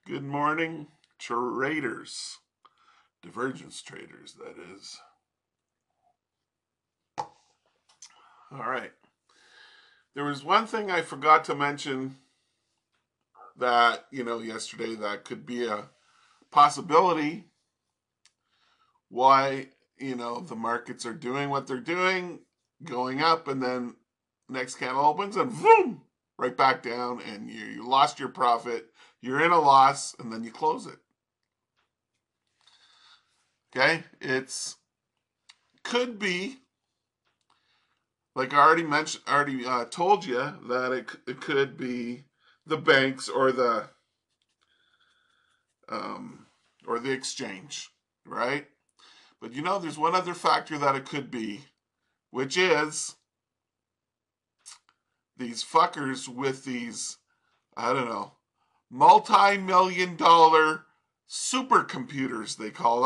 Good morning, traders. Divergence traders, that is. All right. There was one thing I forgot to mention that, yesterday that could be a possibility why, the markets are doing what they're doing, going up, and then next candle opens and boom, right back down, and you lost your profit. You're in a loss, and then you close it. Okay? It's could be like I told you that it could be the banks um, or the exchange, right? But there's one other factor that it could be, which is these fuckers with these, I don't know, multi-million-dollar supercomputers. They call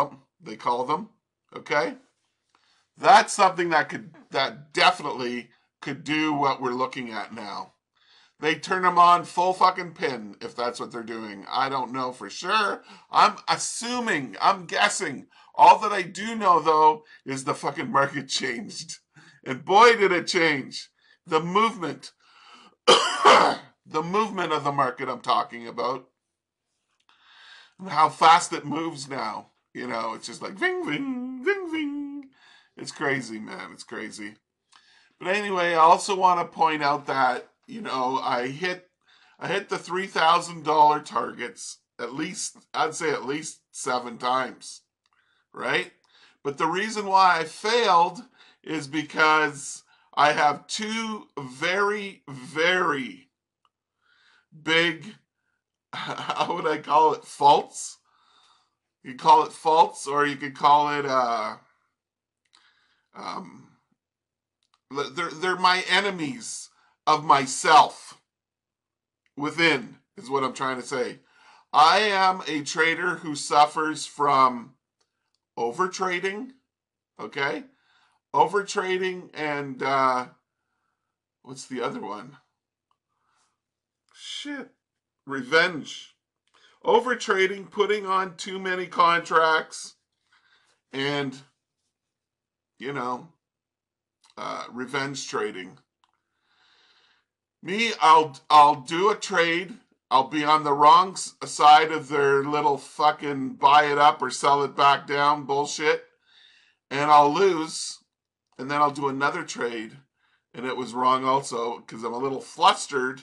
them. Okay, that's something that definitely could do what we're looking at now. They turn them on full fucking pin if that's what they're doing. I don't know for sure. I'm assuming, I'm guessing. All that I do know, though, is the fucking market changed. And boy, did it change. The movement. The movement of the market I'm talking about. How fast it moves now. It's just like ving, ving, ving, ving. It's crazy, man. It's crazy. But anyway, I also want to point out that, I hit the $3,000 targets at least, I'd say at least 7 times, right? But the reason why I failed is because I have two very, very big, how would I call it, faults? You could call it faults, or you could call it, um, they're my enemies of myself within, is what I'm trying to say. I am a trader who suffers from overtrading, okay? Overtrading and what's the other one? Shit. Revenge. Overtrading, putting on too many contracts, and, you know, revenge trading. Me, I'll do a trade. I'll be on the wrong side of their little fucking buy it up or sell it back down bullshit, and I'll lose, and then I'll do another trade, and it was wrong also because I'm a little flustered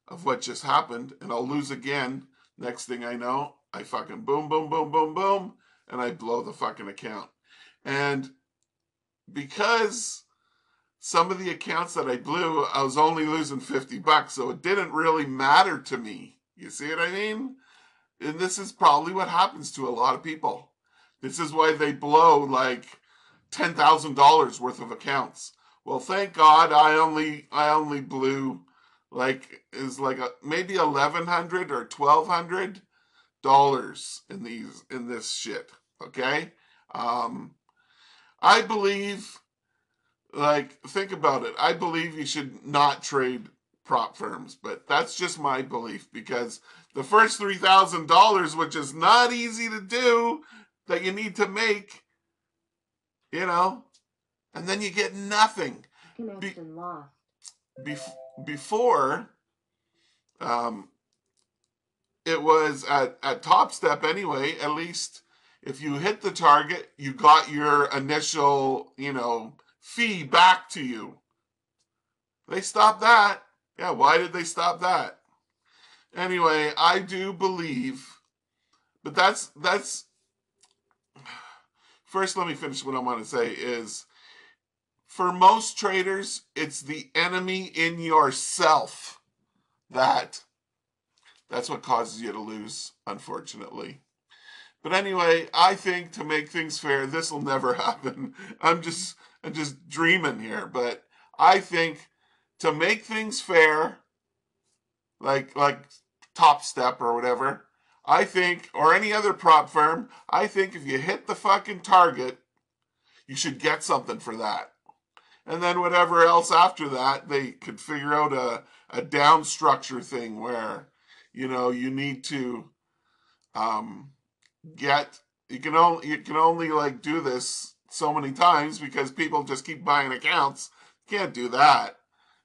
of what just happened, and I'll lose again. Next thing I know, I fucking boom, boom, boom, boom, boom, and I blow the fucking account. And because some of the accounts that I blew, I was only losing $50, so it didn't really matter to me. You see what I mean? And this is probably what happens to a lot of people. This is why they blow like $10,000 worth of accounts. Well, thank God I only blew maybe $1,100 or $1,200 in this shit. Okay, I believe, think about it. I believe you should not trade prop firms, but that's just my belief because the first $3,000, which is not easy to do, that you need to make, you know, and then you get nothing. Connection lost. Before, um, it was at Top Step anyway, at least if you hit the target, you got your initial, fee back to you. They stopped that. Yeah, why did they stop that? Anyway, I do believe, but that's first let me finish what I want to say is for most traders, it's the enemy in yourself that's what causes you to lose, unfortunately. But anyway, I think to make things fair, this will never happen. I'm just dreaming here, but I think to make things fair, like Top Step or whatever, I think, or any other prop firm, I think if you hit the fucking target, you should get something for that. And then whatever else after that, they could figure out a down structure thing where, you need to get you can only like do this so many times because people just keep buying accounts. You can't do that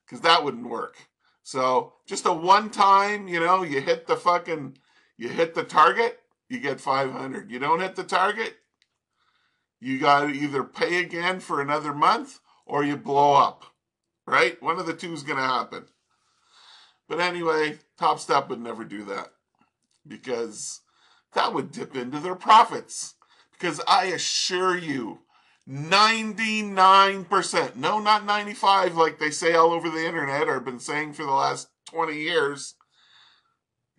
because that wouldn't work. So just a one time, you hit the target, you get 500. You don't hit the target, you got to either pay again for another month or you blow up, right? One of the two is going to happen. But anyway, Top Step would never do that because that would dip into their profits. Because I assure you, 99%, no, not 95 like they say all over the internet or have been saying for the last 20 years,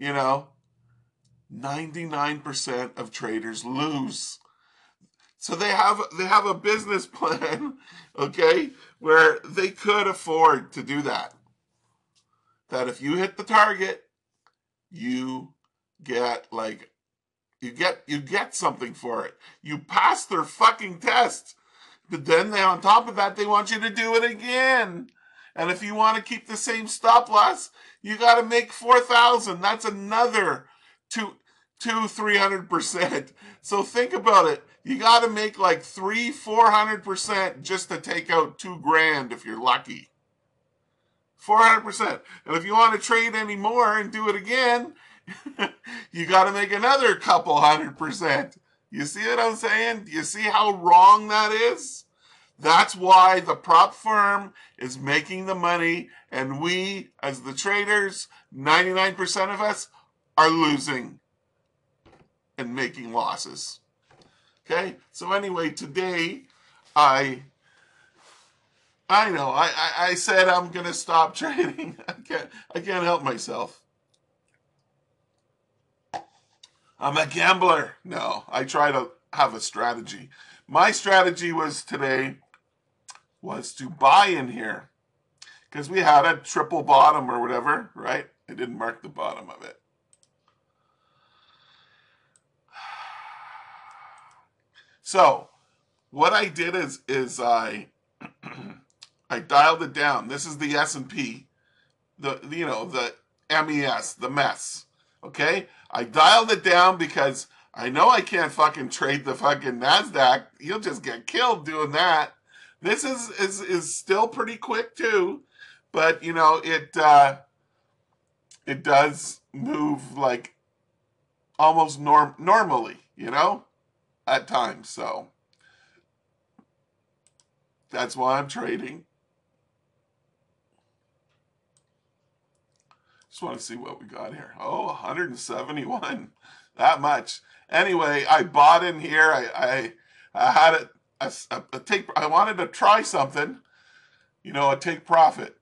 99% of traders lose. So they have a business plan, okay, where they could afford to do that. That if you hit the target, you get like you get something for it. You pass their fucking test. But then on top of that, they want you to do it again. And if you want to keep the same stop loss, you got to make 4,000. That's another 300%. So think about it. You got to make like 400% just to take out $2,000 if you're lucky. 400%. And if you want to trade any more and do it again, you got to make another couple 100%. You see what I'm saying? You see how wrong that is? That's why the prop firm is making the money, and we, as the traders, 99% of us, are losing and making losses. Okay? So anyway, today, I know, I said I'm going to stop trading. I can't help myself. I'm a gambler. No, I try to have a strategy. My strategy today was to buy in here because we had a triple bottom or whatever, right? I didn't mark the bottom of it. So what I did is I I dialed it down. This is the S&P, the MES, the mess. Okay? I dialed it down because I know I can't fucking trade the fucking NASDAQ. You'll just get killed doing that. This is still pretty quick too, but it does move like almost normally, at times. So that's why I'm trading. Just want to see what we got here. Oh, 171. That much. Anyway, I bought in here. I had a take. I wanted to try something. A take profit,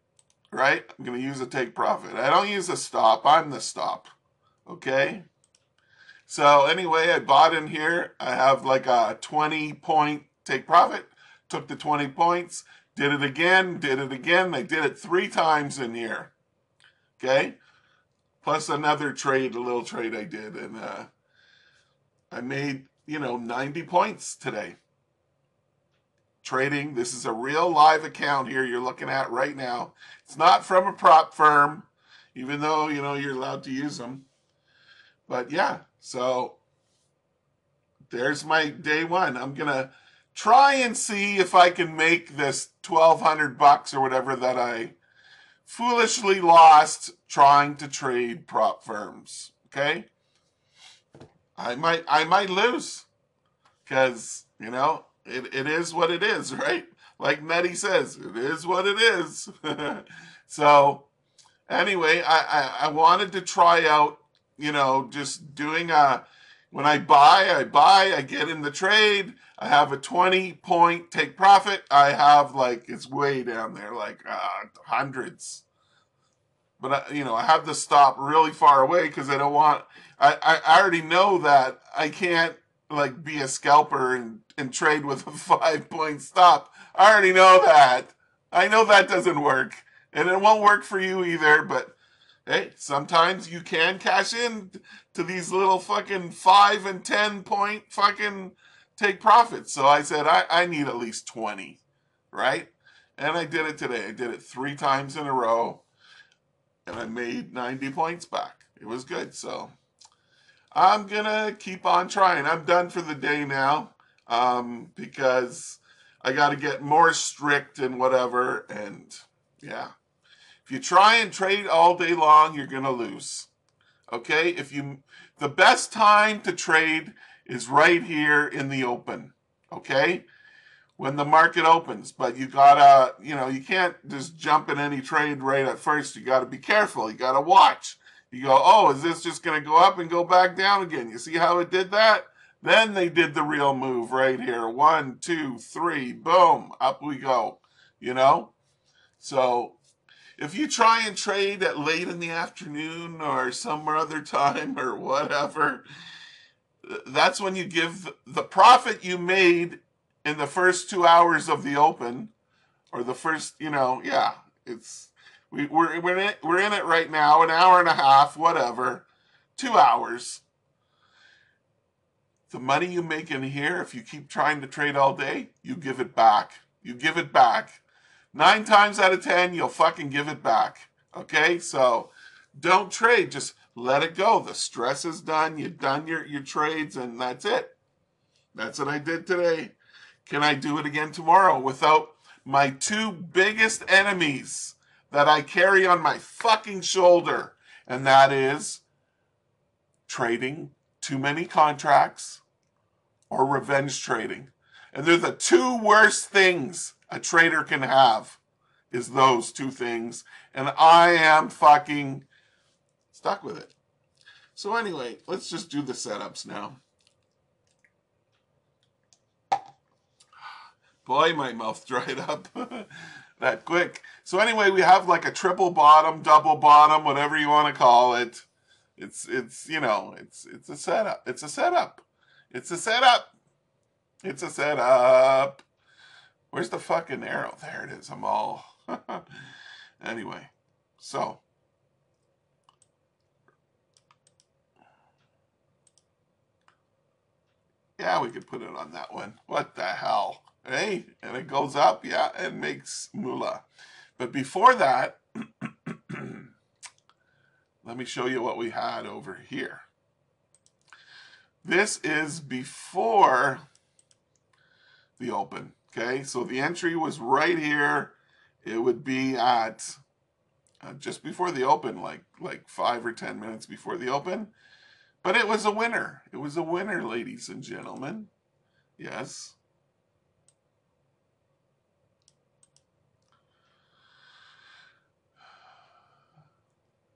right? I'm going to use a take profit. I don't use a stop. I'm the stop. Okay? So anyway, I bought in here. I have like a 20-point take profit. Took the 20 points. Did it again. I did it 3 times in here. Okay? Plus another trade, a little trade I did. And I made, 90 points today. Trading. This is a real live account here you're looking at right now. It's not from a prop firm, even though, you're allowed to use them. But yeah, so there's my day one. I'm going to try and see if I can make this $1,200 or whatever that I foolishly lost trying to trade prop firms. Okay? I might lose because, it is what it is, right? Like Nettie says, it is what it is. So anyway, I wanted to try out, just doing when I buy, I get in the trade. I have a 20-point take profit. I have it's way down there, hundreds. But I have to stop really far away because I don't want. I already know that I can't be a scalper and trade with a 5-point stop. I already know that. I know that doesn't work, and it won't work for you either. But hey, sometimes you can cash in to these little fucking 5 and 10-point fucking take profits. So I said I need at least 20, right? And I did it today. I did it 3 times in a row. And I made 90 points back. It was good. So I'm gonna keep on trying. I'm done for the day now, because I got to get more strict and whatever. And yeah, if you try and trade all day long, you're gonna lose. Okay, the best time to trade is right here in the open. Okay, when the market opens, but you gotta, you can't just jump in any trade right at first. You gotta be careful. You gotta watch. You go, oh, is this just gonna go up and go back down again? You see how it did that? Then they did the real move right here. 1, 2, 3, boom, up we go. You know? So if you try and trade at late in the afternoon or some other time or whatever, that's when you give the profit you made in the first 2 hours of the open, or the first, yeah, it's we're in it right now, an hour and a half, whatever, 2 hours. The money you make in here, if you keep trying to trade all day, you give it back. You give it back. 9 times out of 10, you'll fucking give it back. Okay, so don't trade. Just let it go. The stress is done. You've done your trades, and that's it. That's what I did today. Can I do it again tomorrow without my two biggest enemies that I carry on my fucking shoulder? And that is trading too many contracts or revenge trading. And they're the two worst things a trader can have, is those two things. And I am fucking stuck with it. So anyway, let's just do the setups now. Boy, my mouth dried up that quick. So anyway, we have like a triple bottom, double bottom, whatever you want to call it. It's a setup. It's a setup. It's a setup. It's a setup. Where's the fucking arrow? There it is. I'm all anyway. So yeah, we could put it on that one. What the hell? Hey, and it goes up, yeah, and makes moolah. But before that, let me show you what we had over here. This is before the open, okay? So the entry was right here. It would be at just before the open, like 5 or 10 minutes before the open. But it was a winner. It was a winner, ladies and gentlemen. Yes.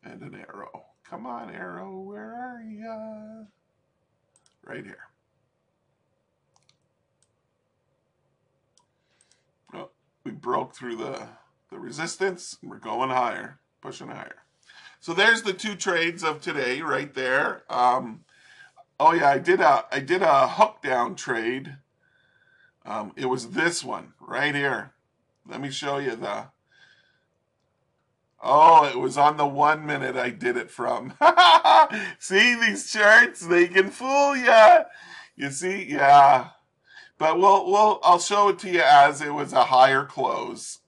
And an arrow. Come on, arrow. Where are ya? Right here. Oh, we broke through the resistance. We're going higher, pushing higher. So there's the two trades of today right there. Oh yeah, I did a hook down trade. It was this one right here. Let me show you the. Oh, it was on the 1 minute I did it from. See these charts? They can fool ya. You see? Yeah. But I'll show it to you as it was a higher close.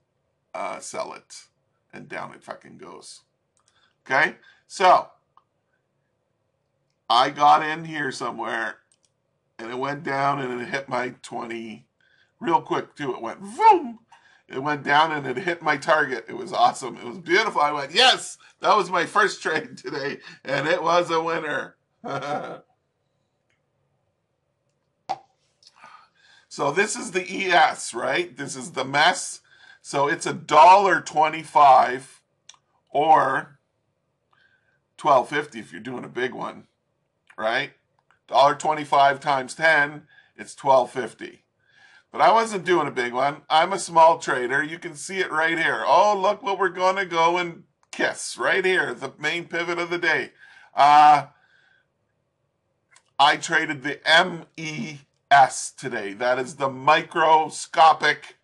Sell it. And down it fucking goes. Okay? So, I got in here somewhere, and it went down, and it hit my 20. Real quick, too. It went boom. It went down, and it hit my target. It was awesome. It was beautiful. I went, yes, that was my first trade today, and it was a winner. So this is the ES, right? This is the mess. So it's $1.25 or $12.50 if you're doing a big one, right? $1.25 times 10, it's $12.50. But I wasn't doing a big one. I'm a small trader. You can see it right here. Oh, look what we're going to go and kiss right here, the main pivot of the day. I traded the MES today. That is the microscopic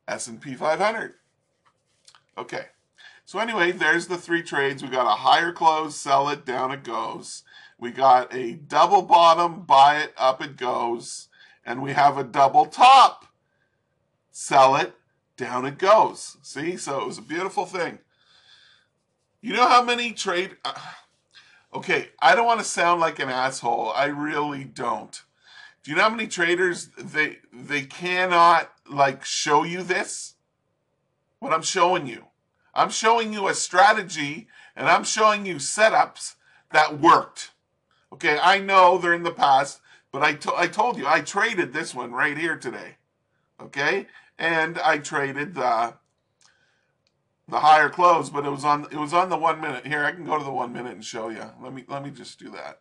S&P 500. Okay. So anyway, there's the three trades. We got a higher close, sell it, down it goes. We got a double bottom, buy it, up it goes. And we have a double top. Sell it, down it goes. See? So it was a beautiful thing. You know how many trade... Okay, I don't want to sound like an asshole. I really don't. Do you know how many traders they cannot like show you this? What I'm showing you. I'm showing you a strategy and I'm showing you setups that worked. Okay, I know they're in the past, but I told you I traded this one right here today. Okay, and I traded the higher close, but it was on the 1 minute. Here, I can go to the 1 minute and show you. Let me just do that.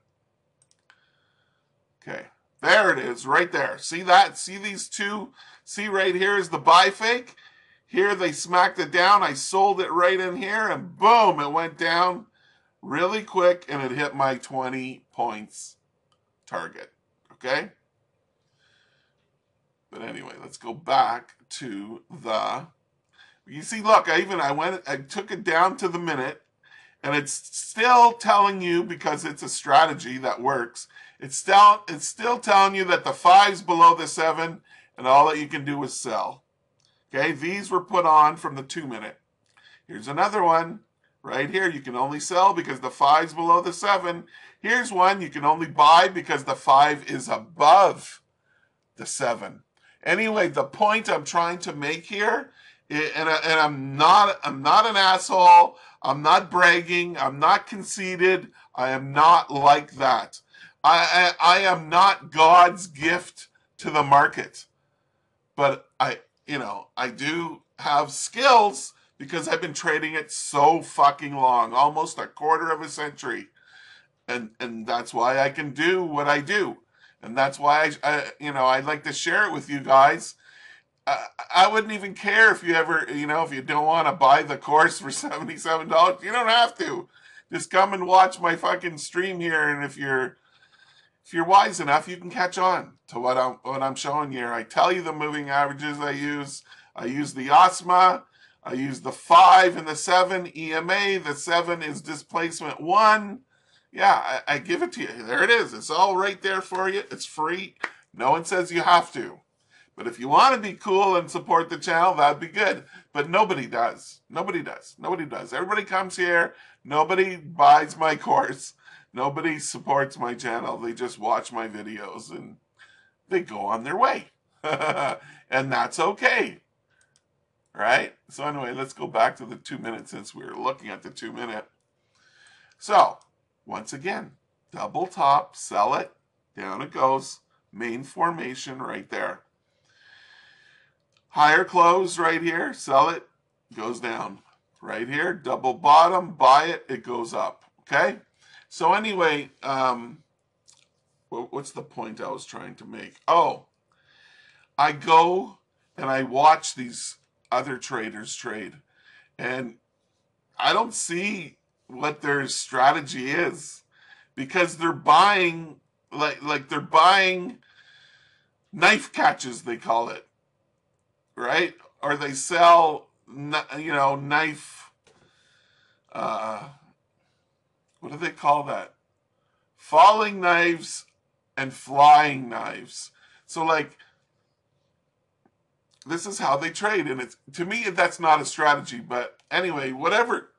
Okay, there it is, right there. See that? See these two? See right here is the buy fake. Here they smacked it down. I sold it right in here, and boom, it went down really quick, and it hit my 20 points target. Okay. But anyway, let's go back to the. You see, look, I took it down to the minute, and it's still telling you, because it's a strategy that works, it's still telling you that the 5's below the 7, and all that you can do is sell. Okay, these were put on from the 2 minute. Here's another one right here. You can only sell because the 5's below the 7. Here's one you can only buy because the 5 is above the 7. Anyway, the point I'm trying to make here, and I'm not an asshole. I'm not bragging. I'm not conceited. I am not like that. I am not God's gift to the market, but I do have skills because I've been trading it so fucking long, almost a quarter of a century, and that's why I can do what I do, and that's why I'd like to share it with you guys. I wouldn't even care if you ever, if you don't want to buy the course for $77. You don't have to. Just come and watch my fucking stream here, and if you're wise enough, you can catch on to what I'm showing here. I tell you the moving averages I use. I use the OSMA. I use the 5 and the 7 EMA. The 7 is displacement 1. Yeah, I give it to you. There it is. It's all right there for you. It's free. No one says you have to. But if you want to be cool and support the channel, that'd be good. But nobody does. Nobody does. Nobody does. Everybody comes here. Nobody buys my course. Nobody supports my channel. They just watch my videos and they go on their way. And that's okay. Right? So anyway, let's go back to the 2 minute since we were looking at the 2 minute. So, once again, double top, sell it, down it goes. Main formation right there. Higher close right here, sell it, goes down. Right here, double bottom, buy it, it goes up. Okay? So anyway, what's the point I was trying to make? Oh, I go and I watch these other traders trade, and I don't see what their strategy is, because they're buying like they're buying knife catches, they call it. Right? Or they sell, knife, what do they call that? Falling knives and flying knives. So, like, this is how they trade. And it's, to me, that's not a strategy. But anyway, whatever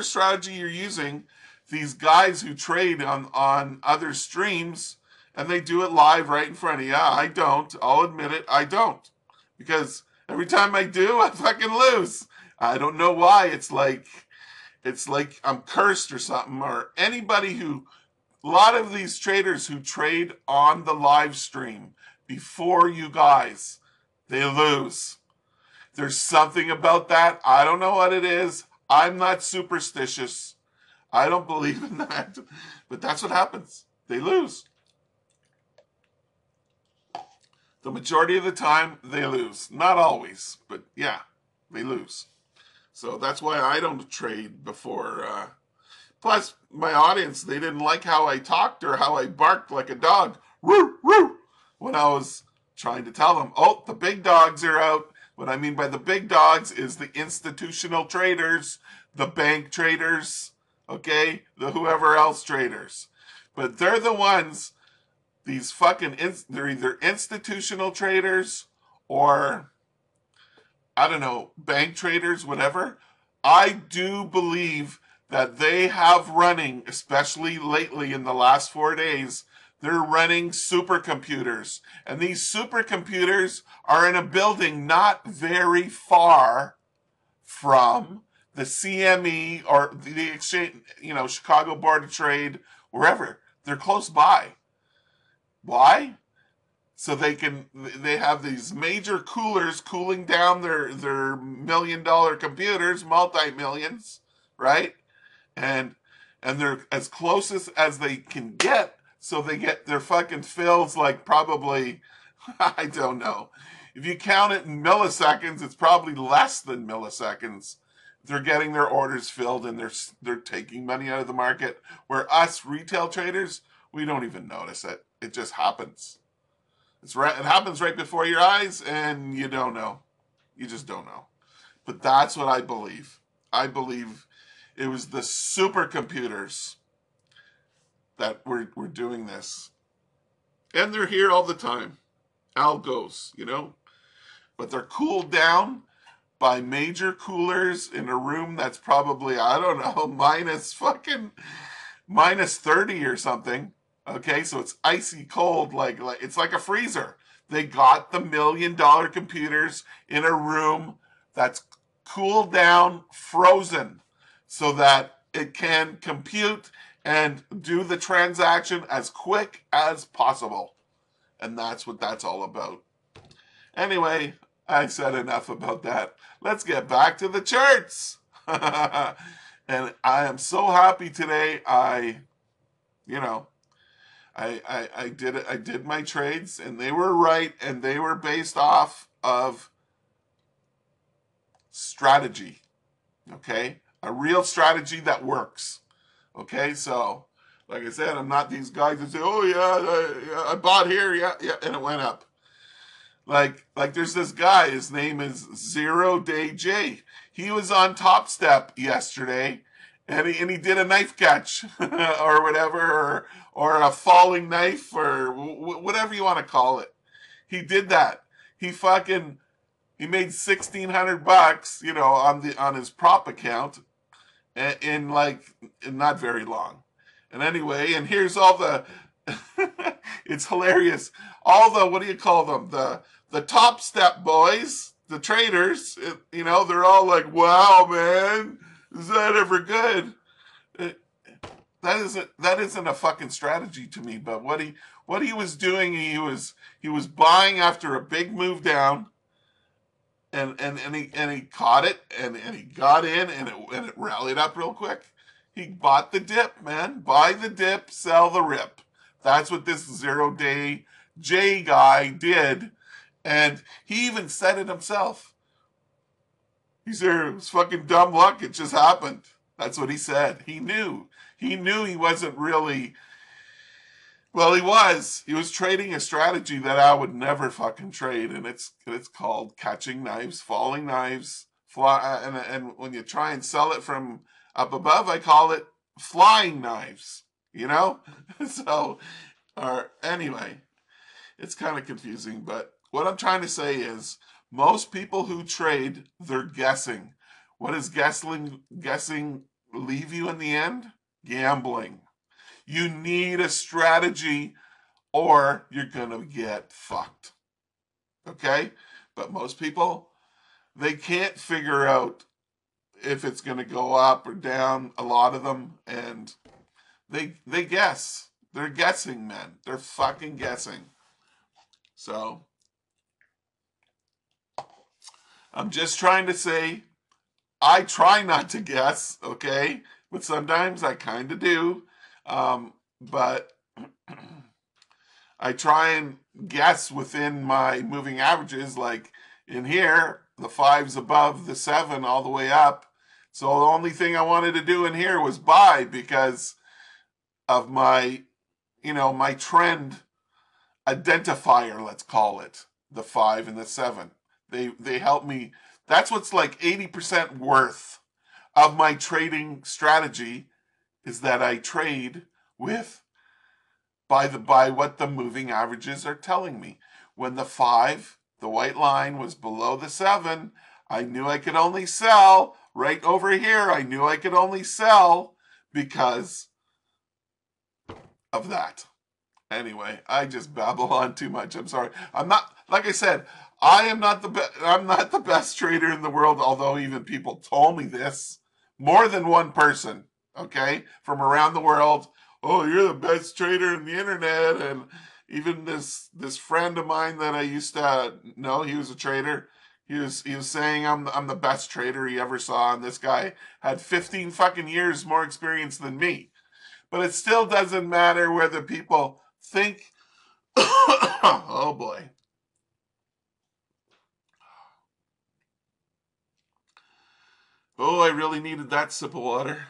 strategy you're using, these guys who trade on other streams, and they do it live right in front of you. I don't. I'll admit it. I don't. Because every time I do, I fucking lose. I don't know why. It's like I'm cursed or something. Or a lot of these traders who trade on the live stream before you guys, they lose. There's something about that. I don't know what it is. I'm not superstitious. I don't believe in that. But that's what happens. They lose. The majority of the time, they lose. Not always, but yeah, they lose. So that's why I don't trade before. Plus, my audience, they didn't like how I talked or how I barked like a dog. Woo, woo, when I was trying to tell them, oh, the big dogs are out. What I mean by the big dogs is the institutional traders, the bank traders, okay, the whoever else traders. But they're the ones. These they're either institutional traders or, I don't know, bank traders, whatever. I do believe that they have running, especially lately in the last 4 days, they're running supercomputers. And these supercomputers are in a building not very far from the CME or the exchange, Chicago Board of Trade, wherever. They're close by. Why? So they have these major coolers cooling down their $1 million computers, multi-millions, right? And they're as close as they can get, so they get their fucking fills like probably I don't know. If you count it in milliseconds, it's probably less than milliseconds. They're getting their orders filled and they're taking money out of the market. Where us retail traders, we don't even notice it. It just happens. It happens right before your eyes, and you don't know. You just don't know. But that's what I believe. I believe it was the supercomputers that were doing this. And they're here all the time. Algos, But they're cooled down by major coolers in a room that's probably, I don't know, minus 30 or something. Okay, so it's icy cold, like it's like a freezer. They got the $1 million computers in a room that's cooled down, frozen, so that it can compute and do the transaction as quick as possible. And that's what that's all about. Anyway, I said enough about that. Let's get back to the charts. And I am so happy today. I did it. I did my trades, and they were right, and they were based off of strategy. Okay, a real strategy that works. Okay, so like I said, I'm not these guys that say, "Oh yeah, I bought here, yeah, and it went up." Like there's this guy. His name is 0 Day J. He was on Top Step yesterday, and he did a knife catch or whatever, or a falling knife, or whatever you want to call it. He did that. He made $1,600, on his prop account, in not very long. And anyway, and here's all the. It's hilarious. All the, what do you call them? The Top Step boys, the traders, they're all like, "Wow, man, is that ever good?" That isn't a fucking strategy to me. But what he was doing, he was buying after a big move down, and he caught it, and he got in, and it rallied up real quick. He bought the dip, man. Buy the dip, sell the rip. That's what this 0 Day J guy did. And he even said it himself. He said, "It was fucking dumb luck. It just happened." That's what he said. He knew. He knew he wasn't really. Well, he was. He was trading a strategy that I would never fucking trade, and it's called catching knives, falling knives, and when you try and sell it from up above, I call it flying knives. So, or anyway, it's kind of confusing, but what I'm trying to say is most people who trade, they're guessing. What does guessing leave you in the end? Gambling. You need a strategy or you're going to get fucked. Okay? But most people, they can't figure out if it's going to go up or down, a lot of them, and they guess. They're guessing, man. They're fucking guessing. So, I'm just trying to say, I try not to guess, okay? But sometimes I kind of do. But I try and guess within my moving averages, like in here, the 5's above the 7 all the way up. So the only thing I wanted to do in here was buy because of my, my trend identifier, let's call it, the 5 and the 7. They help me. That's what's like 80% worth of my trading strategy, is that I trade by what the moving averages are telling me. When the 5, the white line, was below the 7, I knew I could only sell right over here, I knew I could only sell because of that. Anyway, I just babble on too much. I'm sorry. I'm not, like I said, I'm not the best trader in the world, although even people told me this. More than one person, okay, from around the world. Oh, you're the best trader in the internet. And even this friend of mine that I used to know, he was a trader. He was saying I'm the best trader he ever saw, and this guy had 15 fucking years more experience than me. But it still doesn't matter whether people think, oh boy. Oh, I really needed that sip of water.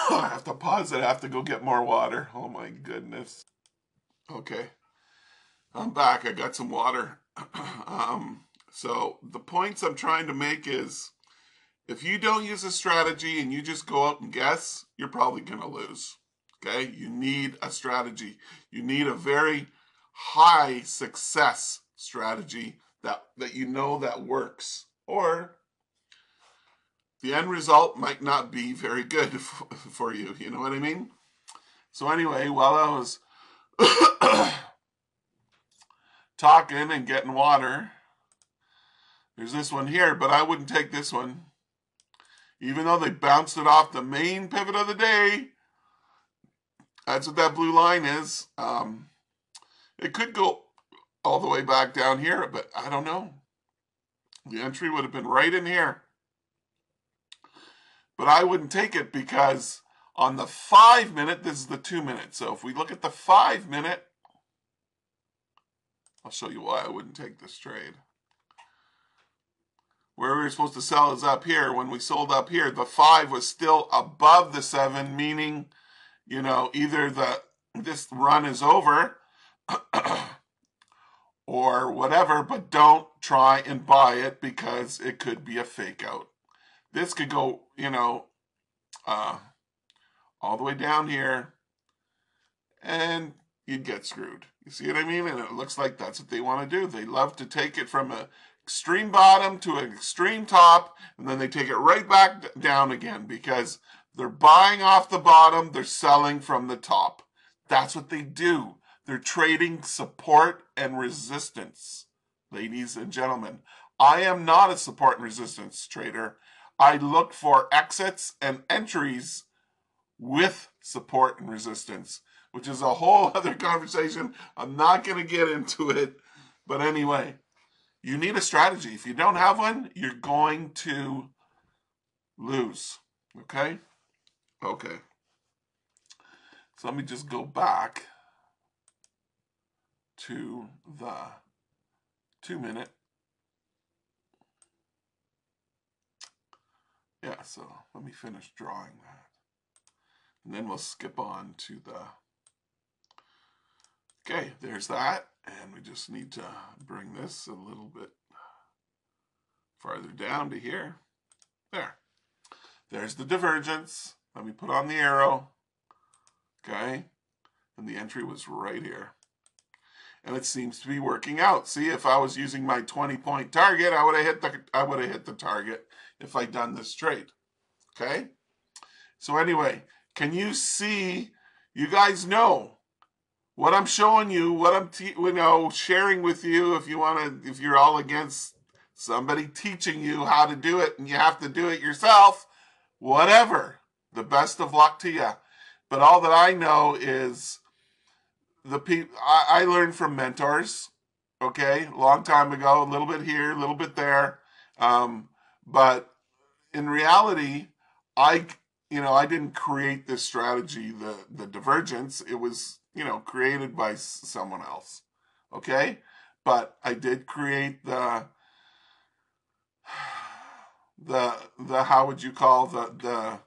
I have to pause it. I have to go get more water. Oh my goodness. Okay, I'm back. I got some water. So the points I'm trying to make is if you don't use a strategy and you just go out and guess, you're probably going to lose. Okay? You need a strategy. You need a very high success strategy that you know that works. Or the end result might not be very good for you. You know what I mean? So anyway, while I was talking and getting water, there's this one here, but I wouldn't take this one. Even though they bounced it off the main pivot of the day, that's what that blue line is. It could go all the way back down here, but I don't know. The entry would have been right in here. But I wouldn't take it because on the 5 minute, this is the 2 minute. So if we look at the 5 minute, I'll show you why I wouldn't take this trade. Where we were supposed to sell is up here. When we sold up here, the 5 was still above the 7, meaning, you know, either this run is over or whatever, but don't try and buy it because it could be a fake out. This could go, you know, all the way down here and you'd get screwed. You see what I mean? And it looks like that's what they want to do. They love to take it from an extreme bottom to an extreme top, and then they take it right back down again because they're buying off the bottom, they're selling from the top. That's what they do. They're trading support and resistance, ladies and gentlemen. I am not a support and resistance trader. I look for exits and entries with support and resistance, which is a whole other conversation. I'm not going to get into it. But anyway, you need a strategy. If you don't have one, you're going to lose. Okay? Okay. So let me just go back to the 2 minute. Yeah, so let me finish drawing that. And then we'll skip on to the... Okay, there's that. And we just need to bring this a little bit farther down to here. There. There's the divergence. Let me put on the arrow. Okay. And the entry was right here. And it seems to be working out. See, if I was using my 20-point target, I would have hit the target if I'd done this trade. Okay? So anyway, can you see, you guys know what I'm showing you, what I'm sharing with you, if you're all against somebody teaching you how to do it and you have to do it yourself, whatever. The best of luck to you. But all that I know is I learned from mentors, okay, a long time ago, a little bit here, a little bit there. But in reality, I didn't create this strategy, the divergence. It was, created by someone else, okay? But I did create the how would you call the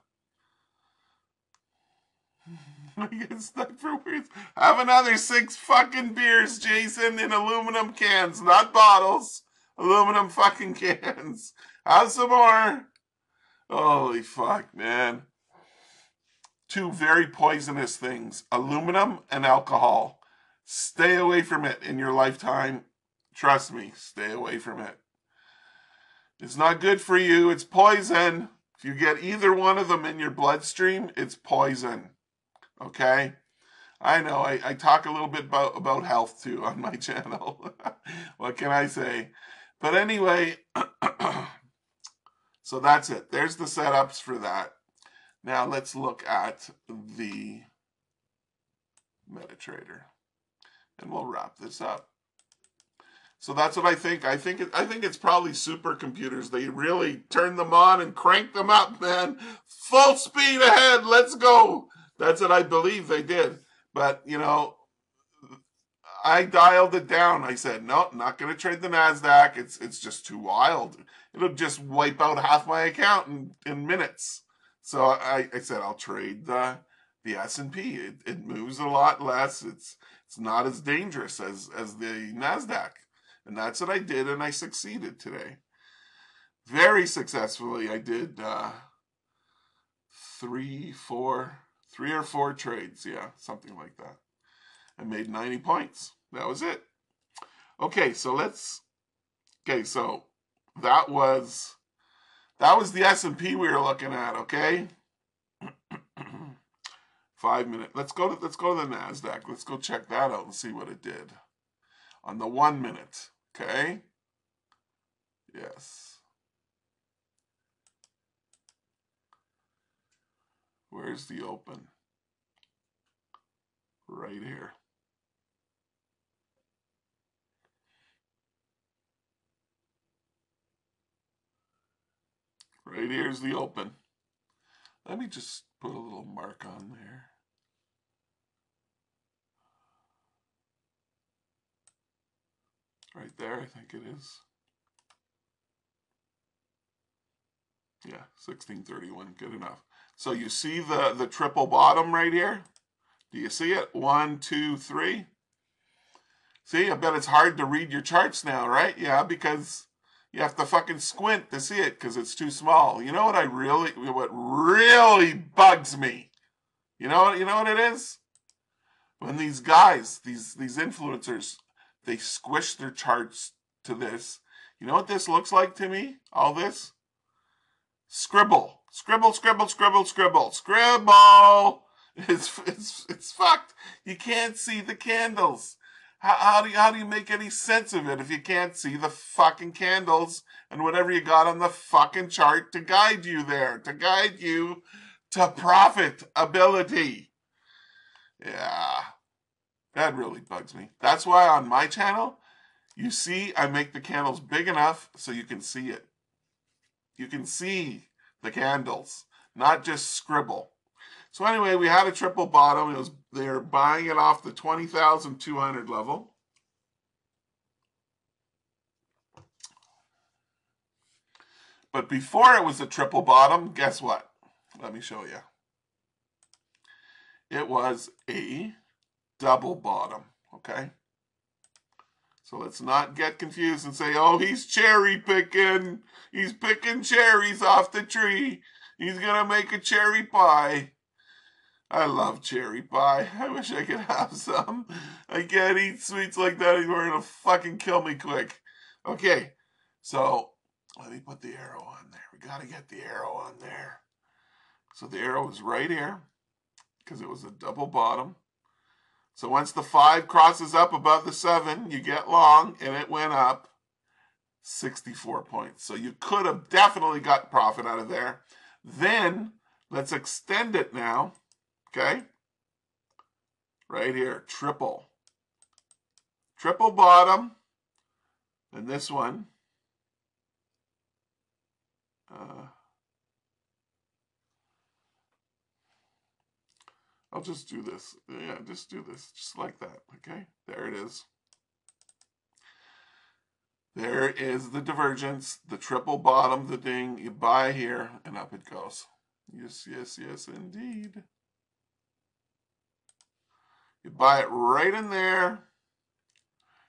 I get stuck for words. Have another 6 fucking beers, Jason, in aluminum cans, not bottles. Aluminum fucking cans. Have some more. Holy fuck, man. 2 very poisonous things. Aluminum and alcohol. Stay away from it in your lifetime. Trust me, stay away from it. It's not good for you. It's poison. If you get either one of them in your bloodstream, it's poison. Okay? I know. I talk a little bit about health too on my channel. What can I say? But anyway, so that's it. There's the setups for that. Now let's look at the MetaTrader, and we'll wrap this up. So that's what I think. I think it's probably supercomputers. They really turn them on and crank them up, man. Full speed ahead. Let's go. That's what I believe they did. But, you know, I dialed it down. I said, no, not going to trade the NASDAQ. It's just too wild. It'll just wipe out half my account in minutes. So I said, I'll trade the S&P. It moves a lot less. It's not as dangerous as the NASDAQ. And that's what I did, and I succeeded today. Very successfully. I did 3 or 4 trades. Yeah, something like that. I made 90 points. That was it. Okay, so that was the S&P we were looking at, okay? 5 minutes. Let's go to the NASDAQ. Let's go check that out and see what it did. On the 1 minute, okay? Yes. Where's the open? Right here. Right here's the open. Let me just put a little mark on there. Right there, I think it is. Yeah, 1631, good enough. So you see the triple bottom right here? Do you see it? 1, 2, 3. See, I bet it's hard to read your charts now, right? Yeah, because you have to fucking squint to see it because it's too small. You know what really bugs me? You know what it is? When these guys, these influencers, they squish their charts to this. You know what this looks like to me? All this? Scribble. Scribble, scribble, scribble, scribble. Scribble! It's fucked. You can't see the candles. How do you make any sense of it if you can't see the fucking candles and whatever you got on the fucking chart to guide you there, to guide you to profitability? Yeah, that really bugs me. That's why on my channel, you see I make the candles big enough so you can see it. You can see the candles, not just scribble. So anyway, we had a triple bottom. They were buying it off the 20,200 level. But before it was a triple bottom, guess what? Let me show you. It was a double bottom, okay? So let's not get confused and say, oh, he's cherry picking. He's picking cherries off the tree. He's going to make a cherry pie. I love cherry pie. I wish I could have some. I can't eat sweets like that anymore. It'll fucking kill me quick. Okay, so let me put the arrow on there. We got to get the arrow on there. So the arrow is right here because it was a double bottom. So once the 5 crosses up above the 7, you get long, and it went up 64 points. So you could have definitely got profit out of there. Then let's extend it now, okay? Right here, triple. Triple bottom, and this one. I'll just do this. Yeah, just do this. Just like that, okay? There it is. There is the divergence, the triple bottom, the ding. You buy here, and up it goes. Yes, yes, yes, indeed. You buy it right in there.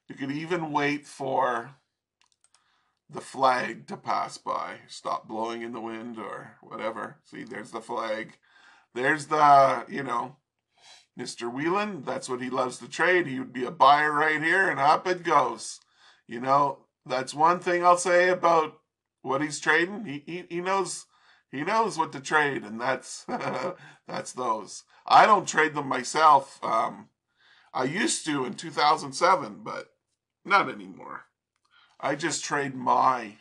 You could even wait for the flag to pass by. Stop blowing in the wind or whatever. See, there's the flag. There's the, you know, Mr. Whelan. That's what he loves to trade. He would be a buyer right here, and up it goes. You know, that's one thing I'll say about what he's trading. He knows what to trade, and that's that's those. I don't trade them myself. I used to in 2007, but not anymore. I just trade my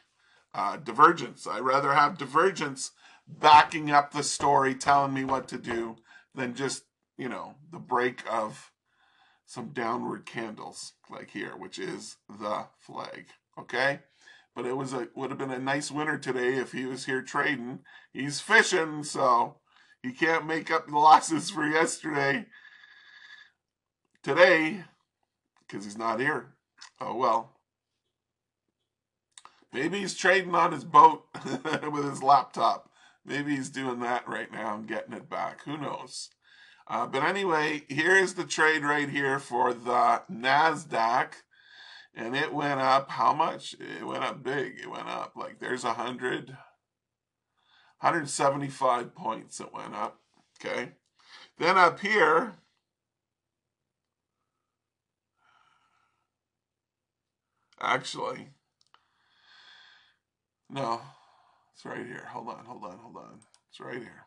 divergence. I rather have divergence backing up the story, telling me what to do, than just, you know, the break of some downward candles like here, which is the flag. Okay? But would have been a nice winner today if he was here trading. He's fishing, so he can't make up the losses for yesterday today because he's not here. Oh well. Maybe he's trading on his boat with his laptop. Maybe he's doing that right now and getting it back. Who knows? But anyway, here's the trade right here for the NASDAQ. And it went up, how much? It went up big. It went up like there's 175 points it went up. Okay. Then up here, actually, no, it's right here. Hold on. It's right here.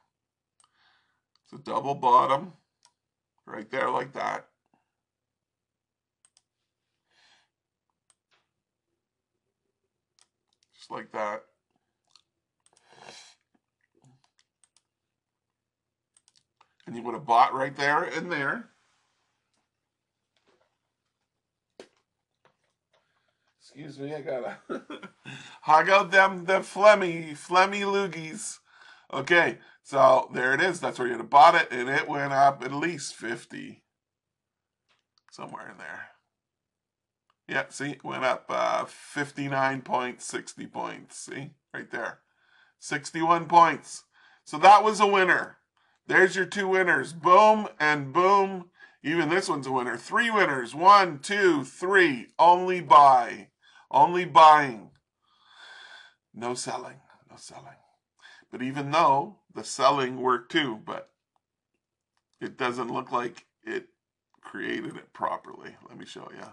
It's a double bottom right there like that. Just like that. And you would have bought right there and there. Excuse me, I gotta hog out the phlegmy loogies. Okay, so there it is. That's where you'd have bought it, and it went up at least 50. Somewhere in there. Yeah, see, it went up 59 points, 60 points. See, right there. 61 points. So that was a winner. There's your two winners. Boom and boom. Even this one's a winner. Three winners. 1, 2, 3. Only buy. Only buying. No selling. No selling. But even though the selling worked too, but it doesn't look like it created it properly. Let me show you.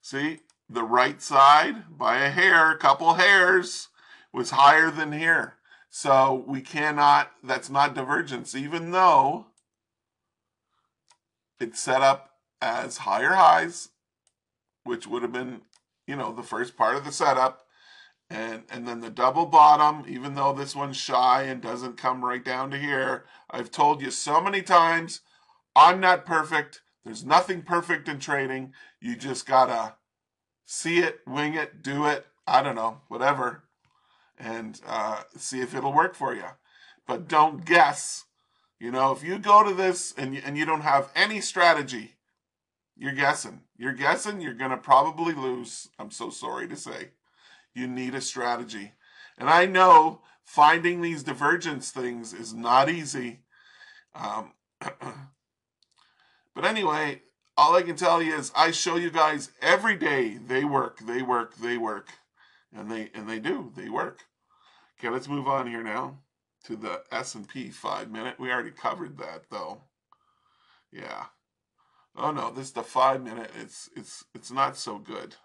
See, the right side by a hair, a couple hairs, was higher than here. So we cannot, that's not divergence, even though it's set up as higher highs, which would have been, you know, the first part of the setup. And then the double bottom, even though this one's shy and doesn't come right down to here, I've told you so many times, I'm not perfect. There's nothing perfect in trading. You just gotta see it, wing it, do it, I don't know, whatever, and see if it'll work for you. But don't guess. You know, if you go to this and you don't have any strategy, you're guessing. You're guessing, you're going to probably lose. I'm so sorry to say. You need a strategy. And I know finding these divergence things is not easy. But anyway, all I can tell you is I show you guys every day they work. And they do. They work. Okay, let's move on here now to the S&P 5-minute. We already covered that though. Yeah. Oh no, this is the 5-minute. It's not so good.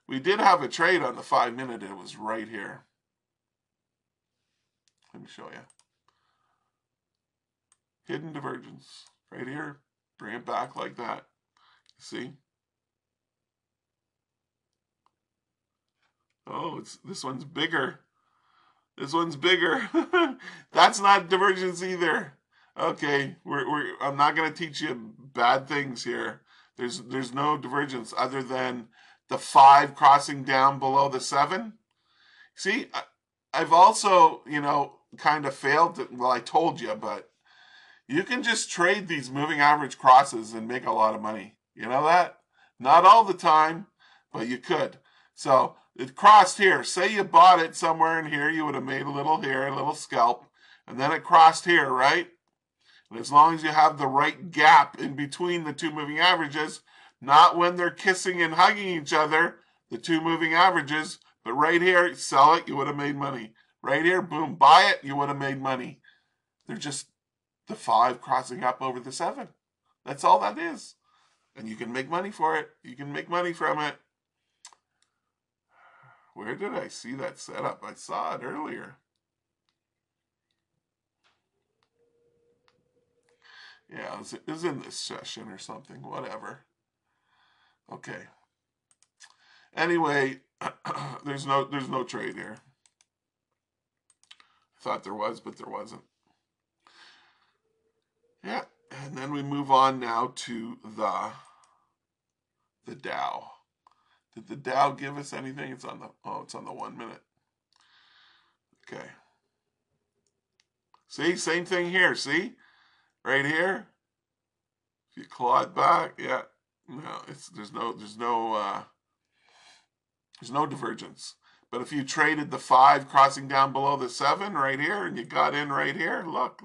We did have a trade on the 5-minute. It was right here. Let me show you. Hidden divergence. Right here. Bring it back like that. See? Oh, this one's bigger. This one's bigger. That's not divergence either. Okay, I'm not going to teach you bad things here. There's no divergence other than the 5 crossing down below the 7. See, I've also, you know, kind of failed to, well, I told you, but you can just trade these moving average crosses and make a lot of money. You know that? Not all the time, but you could. So it crossed here. Say you bought it somewhere in here, you would have made a little here, a little scalp, and then it crossed here, right? And as long as you have the right gap in between the two moving averages, not when they're kissing and hugging each other, the two moving averages, but right here, sell it, you would have made money. Right here, boom, buy it, you would have made money. They're just the 5 crossing up over the 7. That's all that is. And you can make money for it. You can make money from it. Where did I see that setup? I saw it earlier. Yeah, it was in this session or something. Whatever. Okay. Anyway, there's no trade here. I thought there was, but there wasn't. Yeah, and then we move on now to the Dow. Did the Dow give us anything? It's on the 1 minute. Okay. See, same thing here. See, right here. If you claw it back, yeah, no, there's no divergence. But if you traded the 5 crossing down below the 7 right here, and you got in right here, look,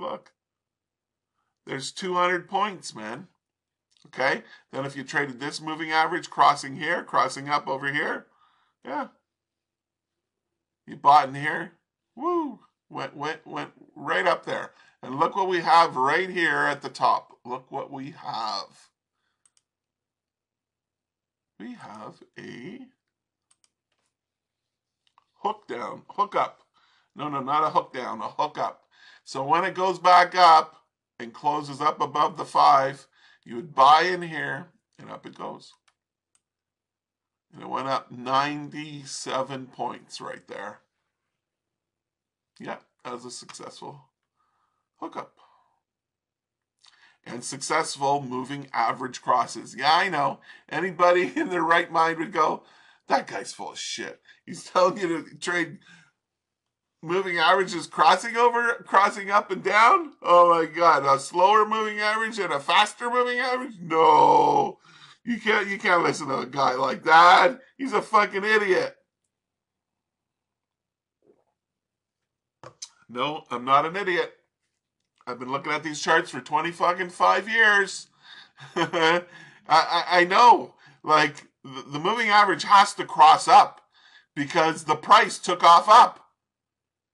there's 200 points, man. Okay. Then if you traded this moving average crossing here, crossing up over here, yeah, you bought in here, woo, went right up there. And look what we have right here at the top. Look what we have. We have a hook down, hook up. No, not a hook down, a hook up. So when it goes back up and closes up above the 5, you would buy in here, and up it goes. And it went up 97 points right there. Yeah, that was a successful hookup. And successful moving average crosses. Yeah, I know. Anybody in their right mind would go, that guy's full of shit. He's telling you to trade moving averages crossing up and down? Oh my God, a slower moving average and a faster moving average? No. You can't listen to a guy like that. He's a fucking idiot. No, I'm not an idiot. I've been looking at these charts for 5 years. I know. Like, the moving average has to cross up because the price took off up,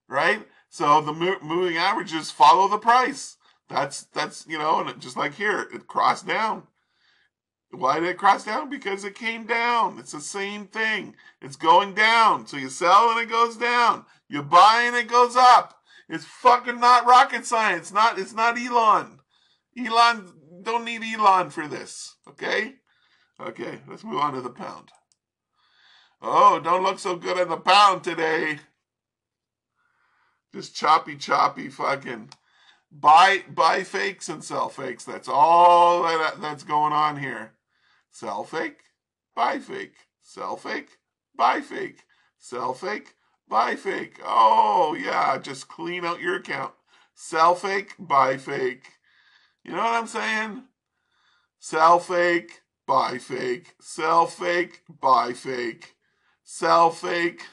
right? So the moving averages follow the price. That's and just like here, it crossed down. Why did it cross down? Because it came down. It's the same thing. It's going down. So you sell and it goes down. You buy and it goes up. It's fucking not rocket science. It's not Elon. Elon, don't need Elon for this. Okay? Okay, let's move on to the pound. Oh, don't look so good on the pound today. Just choppy fucking buy fakes and sell fakes. That's all that's going on here. Sell fake, buy fake. Sell fake, buy fake. Sell fake, buy fake. Oh, yeah, just clean out your account. Sell fake, buy fake. You know what I'm saying? Sell fake, buy fake. Sell fake, buy fake. Sell fake.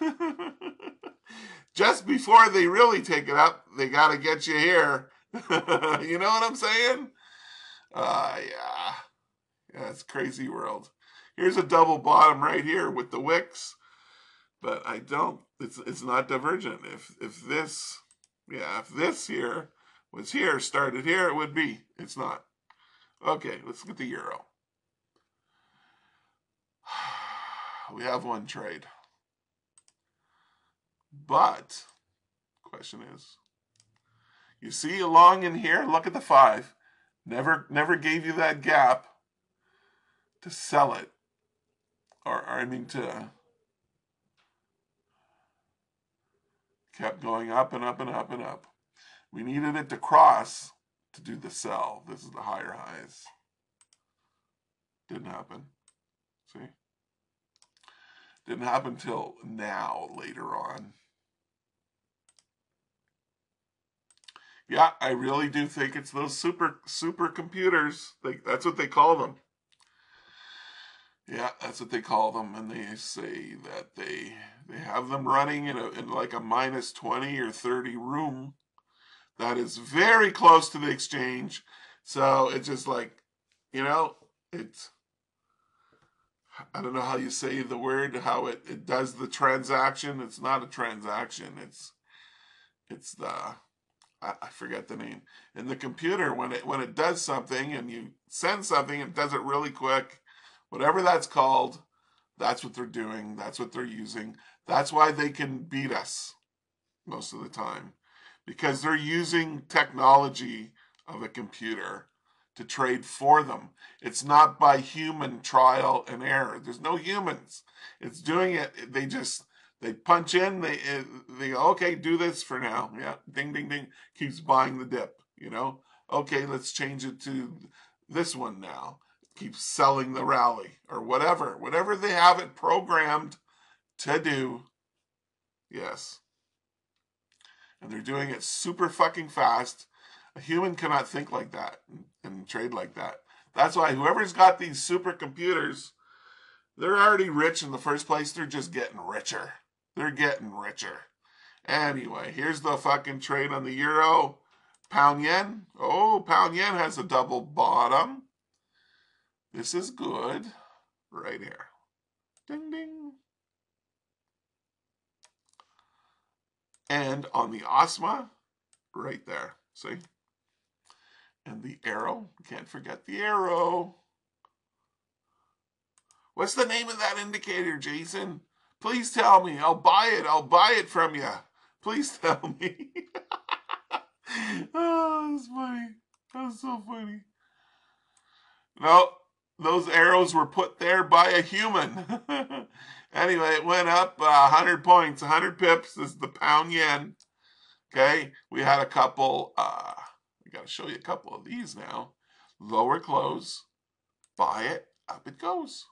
Just before they really take it up, they got to get you here. You know what I'm saying? Yeah. Yeah, it's crazy world. Here's a double bottom right here with the wicks, but I don't. It's not divergent. If this here was here, started here, it would be. It's not. Okay, let's get the euro. We have one trade, but question is, you see along in here. Look at the 5. Never gave you that gap to sell it, or I mean to kept going up and up and up and up. We needed it to cross to do the sell. This is the higher highs. Didn't happen. See? Didn't happen till now, later on. Yeah, I really do think it's those super computers. That's what they call them. Yeah, that's what they call them, and they say that they have them running in like a minus 20 or 30 room that is very close to the exchange. So it's just like, it's, I don't know how you say the word, how it does the transaction. It's not a transaction. It's the, I forget the name. In the computer, when it does something and you send something, it does it really quick. Whatever that's called, that's what they're doing. That's what they're using. That's why they can beat us most of the time, because they're using technology of a computer to trade for them. It's not by human trial and error. There's no humans. It's doing it. They punch in. They okay, do this for now. Yeah, ding ding ding. Keeps buying the dip. Okay, let's change it to this one now. Keeps selling the rally or whatever they have it programmed to do. Yes, and they're doing it super fucking fast. A human cannot think like that and trade like that. That's why whoever's got these supercomputers, they're already rich in the first place. They're just getting richer. They're getting richer. Anyway, here's the fucking trade on the euro. Pound yen. Oh, pound yen has a double bottom. This is good. Right here. Ding, ding. And on the OSMA, right there. See? And the arrow. Can't forget the arrow. What's the name of that indicator, Jason? Please tell me. I'll buy it. I'll buy it from you. Please tell me. Oh, that's funny. That's so funny. No, those arrows were put there by a human. Anyway, it went up 100 points, 100 pips. This is the pound yen. Okay, we had a couple. I got to show you a couple of these now. Lower close. Buy it. Up it goes.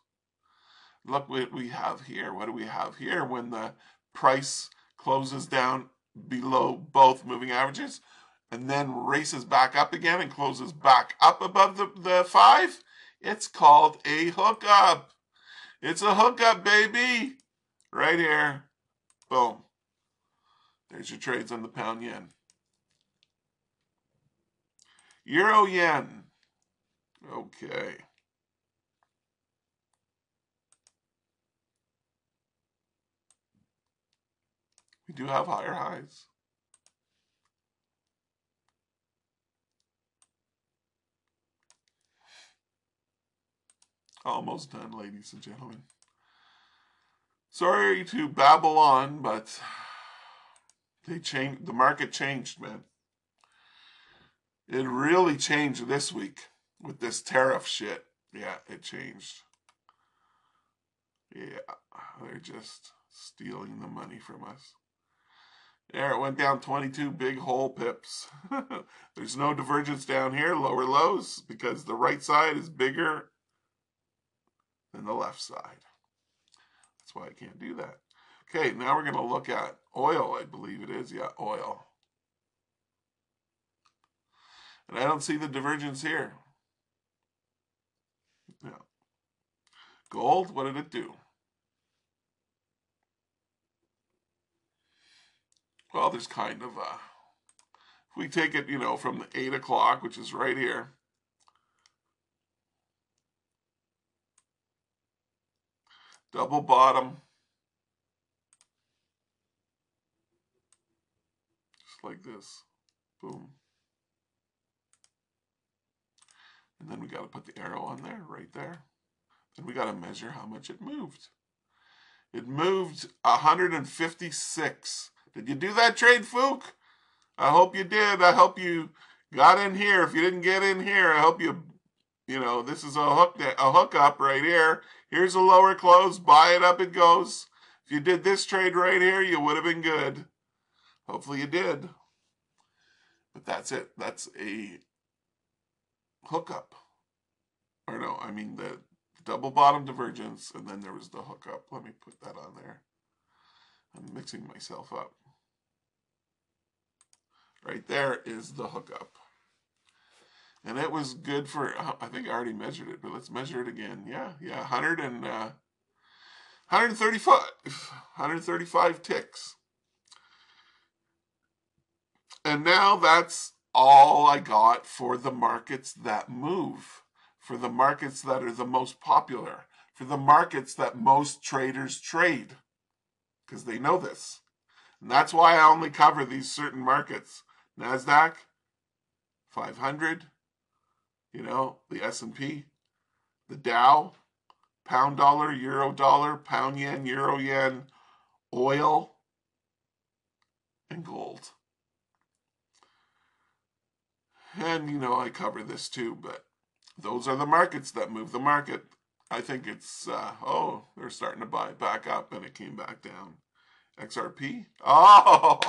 Look what we have here. What do we have here when the price closes down below both moving averages and then races back up again and closes back up above the 5? It's called a hookup. It's a hookup, baby. Right here. Boom. There's your trades on the pound yen. Euro yen. Okay. We do have higher highs. Almost done, ladies and gentlemen. Sorry to babble on, but the market changed, man. It really changed this week with this tariff shit. Yeah, it changed. Yeah, they're just stealing the money from us. There, it went down 22 big hole pips. There's no divergence down here, lower lows, because the right side is bigger than the left side. That's why I can't do that. Okay, now we're going to look at oil, I believe it is. Yeah, oil. And I don't see the divergence here. Yeah. Gold, what did it do? Well, there's kind of a... If we take it, from the 8 o'clock, which is right here, double bottom, just like this, boom. And then we got to put the arrow on there, right there. Then we got to measure how much it moved. It moved 156. Did you do that trade, Fook? I hope you did. I hope you got in here. If you didn't get in here, I hope this is a hookup right here. Here's a lower close. Buy it, up it goes. If you did this trade right here, you would have been good. Hopefully you did. But that's it. That's a hookup. Or no, I mean the double bottom divergence, and then there was the hookup. Let me put that on there. I'm mixing myself up. Right there is the hookup. And it was good for, I think I already measured it, but let's measure it again. Yeah, 135 ticks. And now that's all I got for the markets that move, for the markets that are the most popular, for the markets that most traders trade, because they know this. And that's why I only cover these certain markets, NASDAQ, 500, you know, the S&P, the Dow, pound dollar, euro dollar, pound yen, euro yen, oil, and gold. And, you know, I cover this too, but those are the markets that move the market. I think it's, they're starting to buy back up and it came back down. XRP? Oh,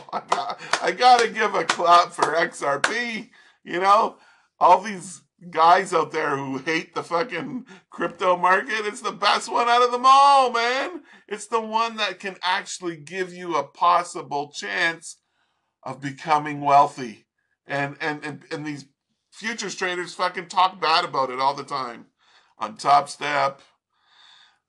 I gotta give a clap for XRP. You know, all these guys out there who hate the fucking crypto market, it's the best one out of them all, man. It's the one that can actually give you a possible chance of becoming wealthy. And these futures traders fucking talk bad about it all the time. On Top Step,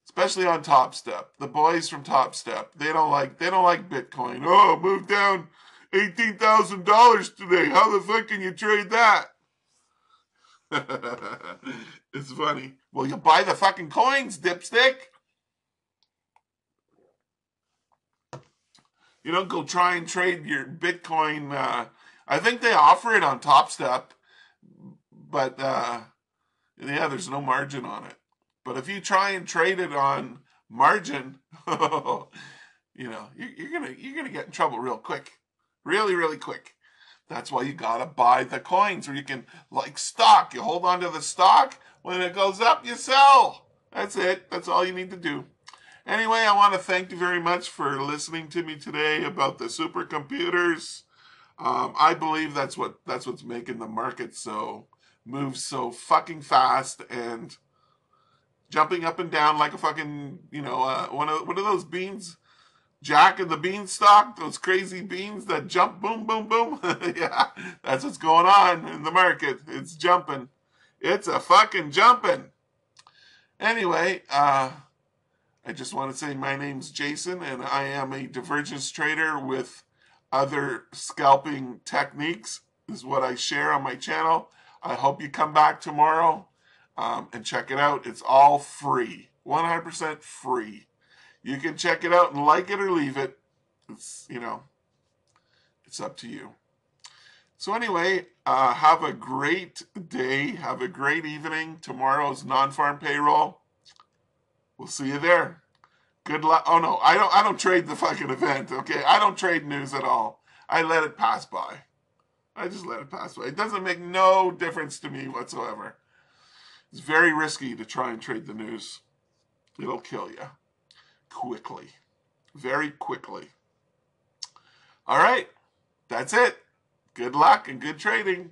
especially on Top Step. The boys from Top Step, they don't like Bitcoin. Oh, moved down $18,000 today. How the fuck can you trade that? It's funny. Well, you buy the fucking coins, dipstick. You don't go try and trade your Bitcoin. I think they offer it on Top Step, but yeah, there's no margin on it. But if you try and trade it on margin, you know, you're gonna get in trouble real quick, really quick. That's why you gotta buy the coins, or you can, like stock. You hold on to the stock. When it goes up, you sell. That's it. That's all you need to do. Anyway, I want to thank you very much for listening to me today about the supercomputers. I believe that's what's making the market move so fucking fast and jumping up and down like a fucking, you know, one of those beans, Jack and the Beanstalk, those crazy beans that jump, boom, boom, boom. Yeah, that's what's going on in the market. It's jumping. It's a fucking jumping. Anyway, I just want to say my name's Jason, and I am a divergence trader with other scalping techniques. This is what I share on my channel. I hope you come back tomorrow and check it out. It's all free, 100% free. You can check it out and like it or leave it. It's, you know, it's up to you. So anyway, have a great day. Have a great evening. Tomorrow's non-farm payroll. We'll see you there. Good luck. Oh no, I don't trade the fucking event, okay? I don't trade news at all. I let it pass by. I just let it pass by. It doesn't make no difference to me whatsoever. It's very risky to try and trade the news. It'll kill you. Quickly. Very quickly. All right. That's it. Good luck and good trading.